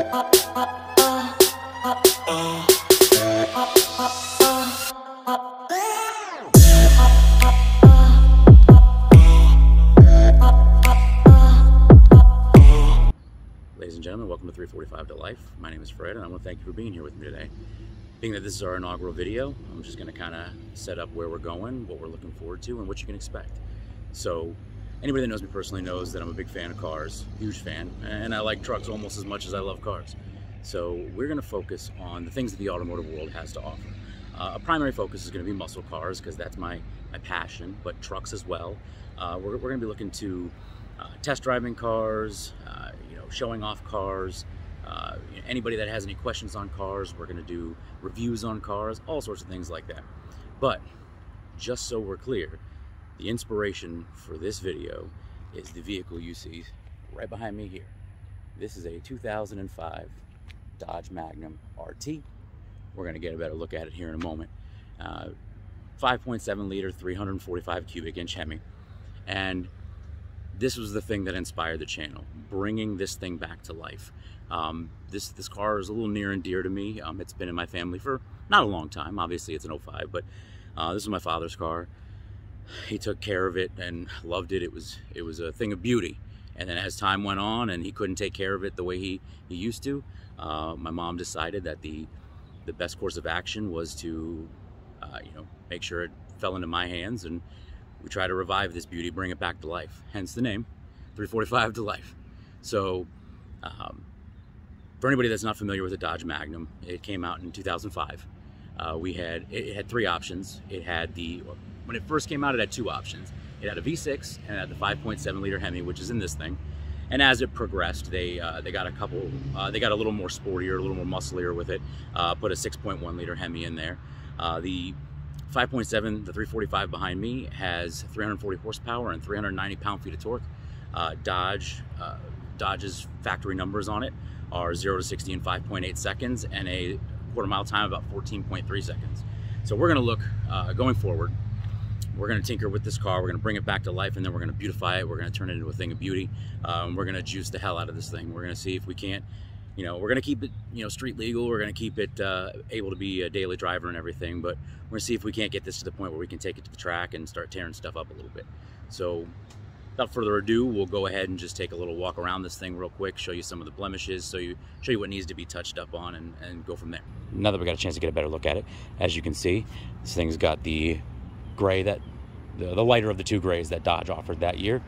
Ladies and gentlemen, welcome to 345 to Life. My name is Fred, and I want to thank you for being here with me today. Being that this is our inaugural video, I'm just going to kind of set up where we're going, what we're looking forward to, and what you can expect. So, anybody that knows me personally knows that I'm a big fan of cars, huge fan, and I like trucks almost as much as I love cars. So, we're going to focus on the things that the automotive world has to offer. A primary focus is going to be muscle cars, because that's my passion, but trucks as well. We're going to be looking to test driving cars, showing off cars, anybody that has any questions on cars, we're going to do reviews on cars, all sorts of things like that. But just so we're clear, the inspiration for this video is the vehicle you see right behind me here. This is a 2005 Dodge Magnum RT. We're going to get a better look at it here in a moment. 5.7 liter, 345 cubic inch Hemi. And this was the thing that inspired the channel, bringing this thing back to life. This car is a little near and dear to me. It's been in my family for not a long time. Obviously, it's an 05, but this is my father's car. He took care of it and loved it. It was a thing of beauty. And then as time went on and he couldn't take care of it the way he used to, my mom decided that the best course of action was to make sure it fell into my hands, and we try to revive this beauty, bring it back to life, hence the name 345 to Life. So for anybody that's not familiar with the Dodge Magnum, it came out in 2005. It had three options. When it first came out, it had two options. It had a V6 and it had the 5.7 liter Hemi, which is in this thing. And as it progressed, they got a little more sportier, a little more musclier with it. Put a 6.1 liter Hemi in there. The 5.7, the 345 behind me, has 340 horsepower and 390 pound-feet of torque. Dodge's factory numbers on it are 0 to 60 in 5.8 seconds and a quarter-mile time about 14.3 seconds. So we're going to look, going forward, we're going to tinker with this car, we're going to bring it back to life, and then we're going to beautify it, we're going to turn it into a thing of beauty. We're going to juice the hell out of this thing. We're going to see if we can't, we're going to keep it, street legal. We're going to keep it able to be a daily driver and everything, but we're going to see if we can't get this to the point where we can take it to the track and start tearing stuff up a little bit. So without further ado, we'll go ahead and just take a little walk around this thing real quick, show you some of the blemishes, show you what needs to be touched up on, and go from there. Now that we got a chance to get a better look at it, as you can see, this thing's got the gray, the lighter of the two grays that Dodge offered that year.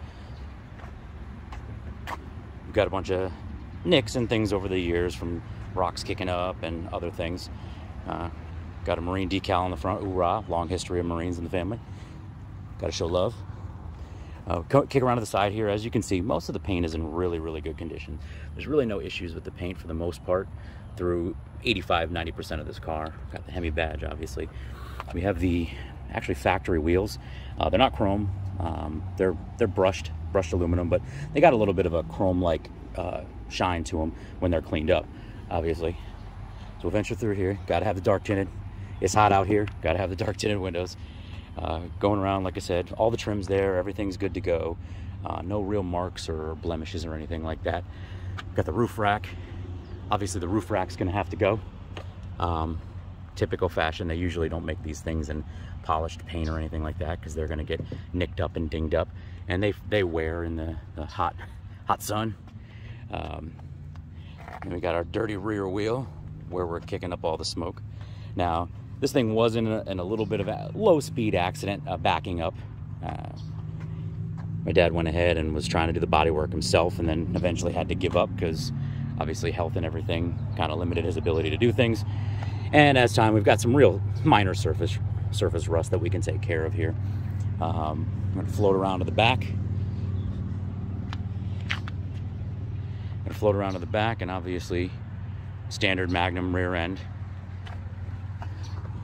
We've got a bunch of nicks and things over the years from rocks kicking up and other things. Got a Marine decal on the front, hoorah, long history of Marines in the family. Got to show love. Kick around to the side here. As you can see, most of the paint is in really, really good condition. There's really no issues with the paint for the most part through 85–90% of this car. Got the Hemi badge, obviously. We have the actually factory wheels. They're not chrome. They're brushed aluminum, but they got a little bit of a chrome-like shine to them when they're cleaned up, obviously. So we'll venture through here. Got to have the dark tinted. It's hot out here. Got to have the dark tinted windows. Going around, like I said, all the trims there. Everything's good to go. No real marks or blemishes or anything like that. Got the roof rack. Obviously, the roof rack's going to have to go. Typical fashion, they usually don't make these things in polished paint or anything like that because they're going to get nicked up and dinged up, and they wear in the hot sun. And we got our dirty rear wheel where we're kicking up all the smoke. Now, this thing was in a little bit of a low-speed accident, backing up. My dad went ahead and was trying to do the body work himself, and then eventually had to give up because obviously health and everything kind of limited his ability to do things. And as time, we've got some real minor surface rust that we can take care of here. I'm going to float around to the back. Float around to the back, and obviously standard Magnum rear end.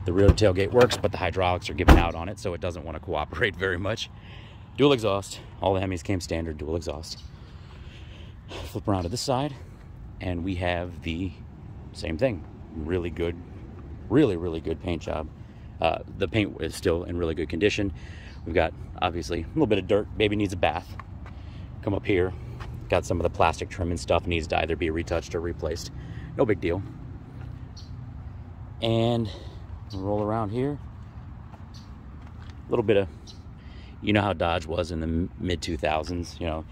The rear tailgate works, but the hydraulics are giving out on it, so it doesn't want to cooperate very much. Dual exhaust. All the Hemis came standard dual exhaust. Flip around to this side, and we have the same thing. Really good, really good paint job. The paint is still in really good condition. We've got, obviously, a little bit of dirt. Baby needs a bath. Come up here. got some of the plastic trim and stuff, needs to either be retouched or replaced. No big deal. And roll around here. A little bit of, you know how Dodge was in the mid-2000s, you know,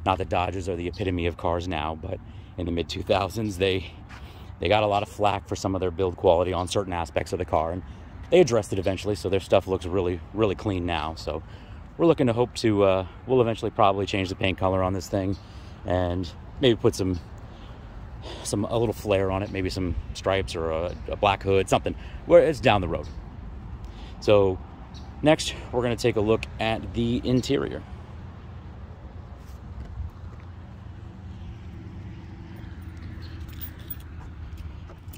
not that Dodges are the epitome of cars now, but in the mid-2000s, they got a lot of flack for some of their build quality on certain aspects of the car, and they addressed it eventually, so their stuff looks really, really clean now. So we're looking to hope to, we'll eventually probably change the paint color on this thing, and maybe put a little flare on it, maybe some stripes or a black hood, something, where it's down the road. So next, we're going to take a look at the interior.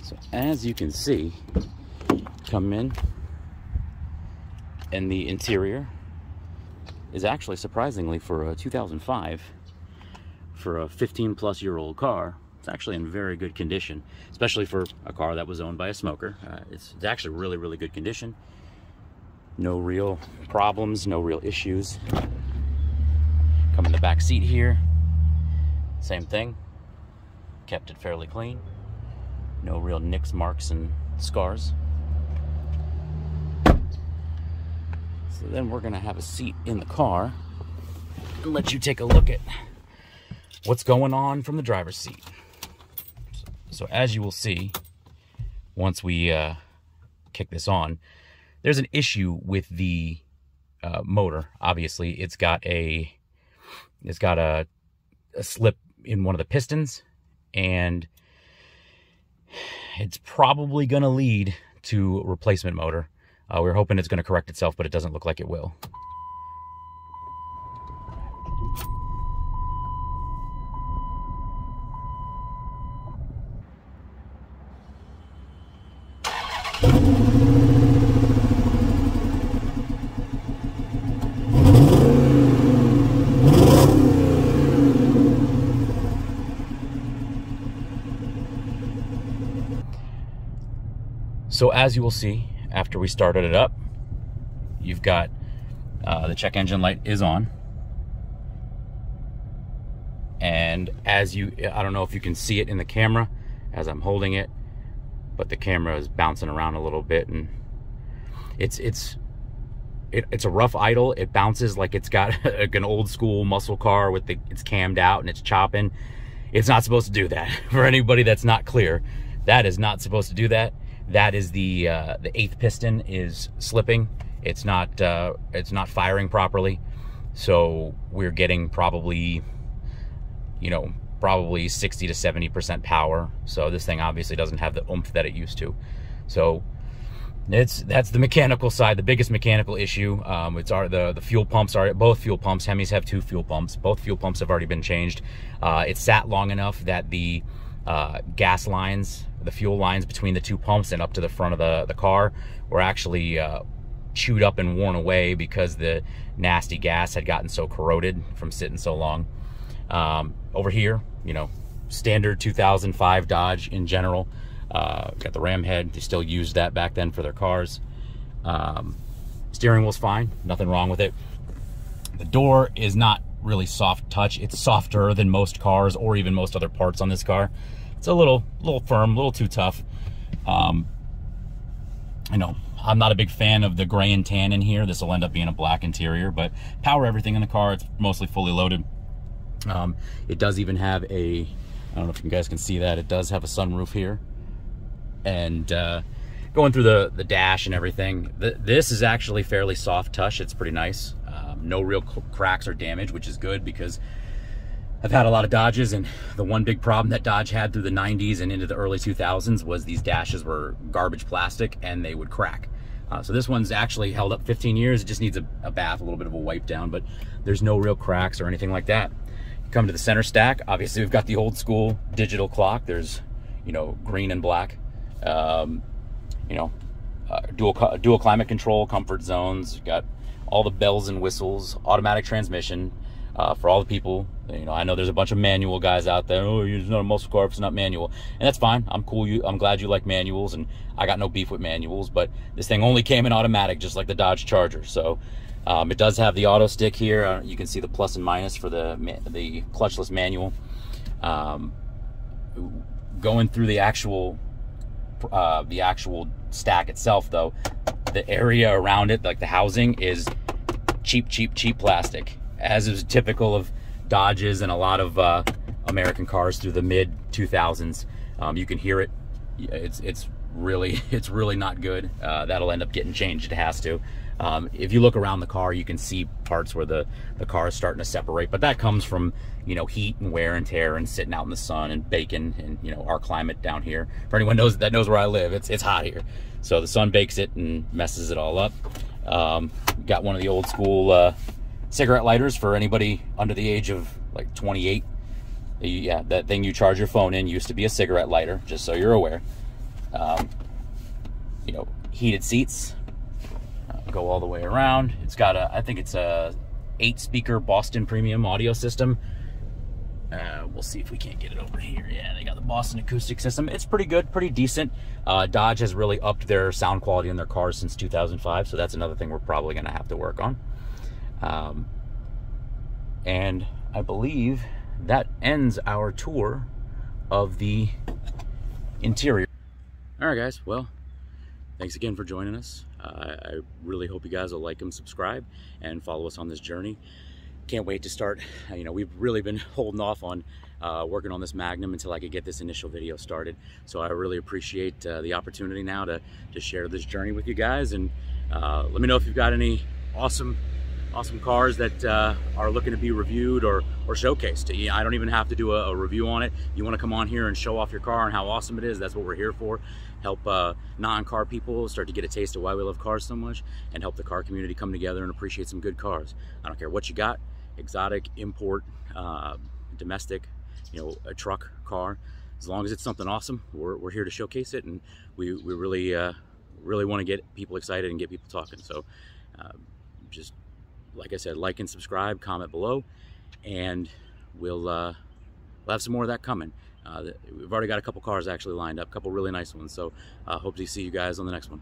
So as you can see, come in, and the interior is actually, surprisingly, for a 2005, for a 15-plus-year-old car, it's actually in very good condition, especially for a car that was owned by a smoker. It's actually really, really good condition. No real problems, no real issues. Come in the back seat here. Same thing. Kept it fairly clean. No real nicks, marks, and scars. So then we're gonna have a seat in the car and let you take a look at what's going on from the driver's seat. So as you will see, once we kick this on, there's an issue with the motor. Obviously, it's got a slip in one of the pistons, and it's probably going to lead to a replacement motor. We're hoping it's going to correct itself, but it doesn't look like it will. So as you will see, after we started it up, you've got the check engine light is on. And as I don't know if you can see it in the camera as I'm holding it, but the camera is bouncing around a little bit, and it's a rough idle. It bounces like it's got like an old school muscle car with it's cammed out and it's chopping. It's not supposed to do that. For anybody that's not clear, that is not supposed to do that. That is the 8th piston is slipping. It's not firing properly. So we're getting probably 60 to 70% power. So this thing obviously doesn't have the oomph that it used to. So that's the mechanical side, the biggest mechanical issue. It's the fuel pumps are, both fuel pumps, Hemis have 2 fuel pumps. Both fuel pumps have already been changed. It sat long enough that the gas lines, the fuel lines between the 2 pumps and up to the front of the car were actually chewed up and worn away because the nasty gas had gotten so corroded from sitting so long. Over here, standard 2005 Dodge in general. Got the ram head. They still used that back then for their cars. Steering wheel's fine, nothing wrong with it. The door is not really soft touch. It's softer than most cars or even most other parts on this car. It's a little firm, a little too tough. I'm not a big fan of the gray and tan in here. This will end up being a black interior, but power everything in the car. It's mostly fully loaded. It does even have I don't know if you guys can see that, it does have a sunroof here. And going through the dash and everything, this is actually fairly soft touch. It's pretty nice. No real cracks or damage, which is good because I've had a lot of Dodges, and the one big problem that Dodge had through the 90s and into the early 2000s was these dashes were garbage plastic and they would crack. So this one's actually held up 15 years. It just needs a bath, a little bit of a wipe down, but there's no real cracks or anything like that. Come to the center stack. Obviously, we've got the old school digital clock. There's, green and black. Dual climate control, comfort zones. You've got all the bells and whistles, automatic transmission. For all the people, I know there's a bunch of manual guys out there. Oh, it's not a muscle car if it's not manual, and that's fine. I'm cool. I'm glad you like manuals, and I got no beef with manuals. But this thing only came in automatic, just like the Dodge Charger. So It does have the auto stick here. You can see the plus and minus for the clutchless manual. Going through the actual stack itself, though, the area around it, like the housing, is cheap plastic, as is typical of Dodges and a lot of American cars through the mid 2000s. You can hear it. It's really not good. That'll end up getting changed. It has to. If you look around the car, you can see parts where the car is starting to separate, but that comes from, you know, heat and wear and tear and sitting out in the sun and baking, and, you know, our climate down here. For anyone knows where I live, it's hot here, so the sun bakes it and messes it all up. Got one of the old school cigarette lighters for anybody under the age of like 28. Yeah, that thing you charge your phone in used to be a cigarette lighter, just so you're aware. You know, heated seats. Go all the way around. It's got I think it's a 8-speaker Boston premium audio system. We'll see if we can't get it over here. Yeah, they got the Boston acoustic system. It's pretty good, pretty decent. Dodge has really upped their sound quality in their cars since 2005, so that's another thing we're probably going to have to work on. And I believe that ends our tour of the interior. All right, guys. Well, thanks again for joining us. I really hope you guys will like and subscribe and follow us on this journey. Can't wait to start. You know, we've really been holding off on working on this Magnum until I could get this initial video started. So I really appreciate the opportunity now to share this journey with you guys. And let me know if you've got any awesome cars that are looking to be reviewed or showcased. I don't even have to do a review on it. You want to come on here and show off your car and how awesome it is, that's what we're here for. Help non-car people start to get a taste of why we love cars so much, and help the car community come together and appreciate some good cars. I don't care what you got, exotic, import, domestic, you know, a truck, car, as long as it's something awesome, we're here to showcase it, and we really want to get people excited and get people talking. So just like I said, like and subscribe, comment below, and we'll have some more of that coming. We've already got a couple cars actually lined up, a couple really nice ones, so hope to see you guys on the next one.